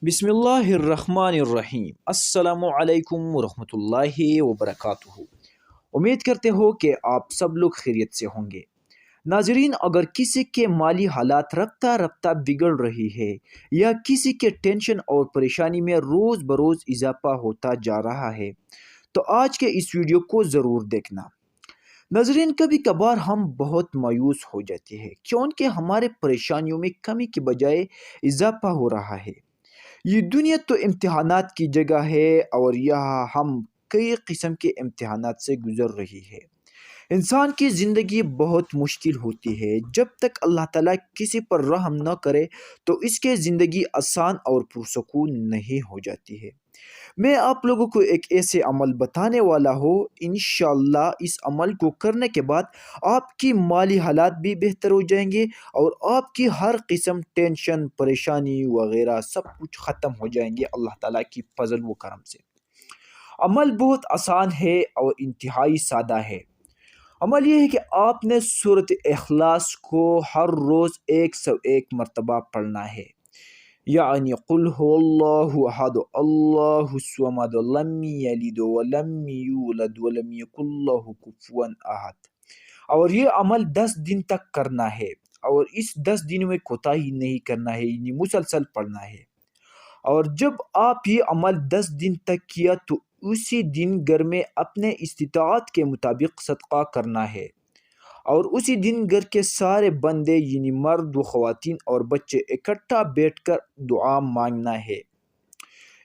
بسم اللہ الرحمن الرحیم۔ السلام علیکم ورحمۃ اللہ وبرکاتہ۔ امید کرتے ہو کہ آپ سب لوگ خیریت سے ہوں گے۔ ناظرین، اگر کسی کے مالی حالات رفتہ رفتہ بگڑ رہی ہے یا کسی کے ٹینشن اور پریشانی میں روز بروز اضافہ ہوتا جا رہا ہے تو آج کے اس ویڈیو کو ضرور دیکھنا۔ ناظرین، کبھی کبھار ہم بہت مایوس ہو جاتے ہیں کیونکہ ہمارے پریشانیوں میں کمی کے بجائے اضافہ ہو رہا ہے۔ یہ دنیا تو امتحانات کی جگہ ہے اور یہاں ہم کئی قسم کے امتحانات سے گزر رہی ہے۔ انسان کی زندگی بہت مشکل ہوتی ہے۔ جب تک اللہ تعالیٰ کسی پر رحم نہ کرے تو اس کی زندگی آسان اور پرسکون نہیں ہو جاتی ہے۔ میں آپ لوگوں کو ایک ایسے عمل بتانے والا ہوں، انشاءاللہ اس عمل کو کرنے کے بعد آپ کی مالی حالات بھی بہتر ہو جائیں گے اور آپ کی ہر قسم ٹینشن پریشانی وغیرہ سب کچھ ختم ہو جائیں گے اللہ تعالیٰ کی فضل و کرم سے۔ عمل بہت آسان ہے اور انتہائی سادہ ہے۔ عمل یہ ہے کہ آپ نے سورۃ اخلاص کو ہر روز 101 مرتبہ پڑھنا ہے، یعنی قل هو اللہ احد اللہ الصمد لم یلد ولم یولد ولم یکن له کفوا احد۔ اور یہ عمل 10 دن تک کرنا ہے اور اس 10 دن میں کوتاہی نہیں کرنا ہے، یعنی مسلسل پڑھنا ہے۔ اور جب آپ یہ عمل 10 دن تک کیا تو اسی دن گھر میں اپنے استطاعت کے مطابق صدقہ کرنا ہے اور اسی دن گھر کے سارے بندے یعنی مرد و خواتین اور بچے اکٹھا بیٹھ کر دعا مانگنا ہے۔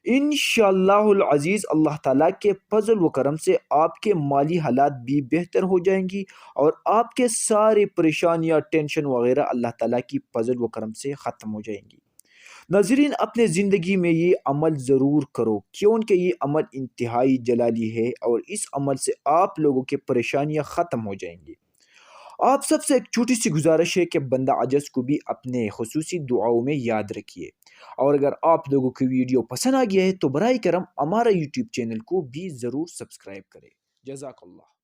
انشاءاللہ العزیز اللہ تعالیٰ کے فضل و کرم سے آپ کے مالی حالات بھی بہتر ہو جائیں گی اور آپ کے سارے پریشانیاں ٹینشن وغیرہ اللہ تعالیٰ کی فضل و کرم سے ختم ہو جائیں گی۔ ناظرین، اپنے زندگی میں یہ عمل ضرور کرو کیونکہ یہ عمل انتہائی جلالی ہے اور اس عمل سے آپ لوگوں کے پریشانیاں ختم ہو جائیں گی۔ آپ سب سے ایک چھوٹی سی گزارش ہے کہ بندہ عجز کو بھی اپنے خصوصی دعاؤں میں یاد رکھیے، اور اگر آپ لوگوں کی ویڈیو پسند آ گیا ہے تو براہ کرم ہمارا یوٹیوب چینل کو بھی ضرور سبسکرائب کریں۔ جزاک اللہ۔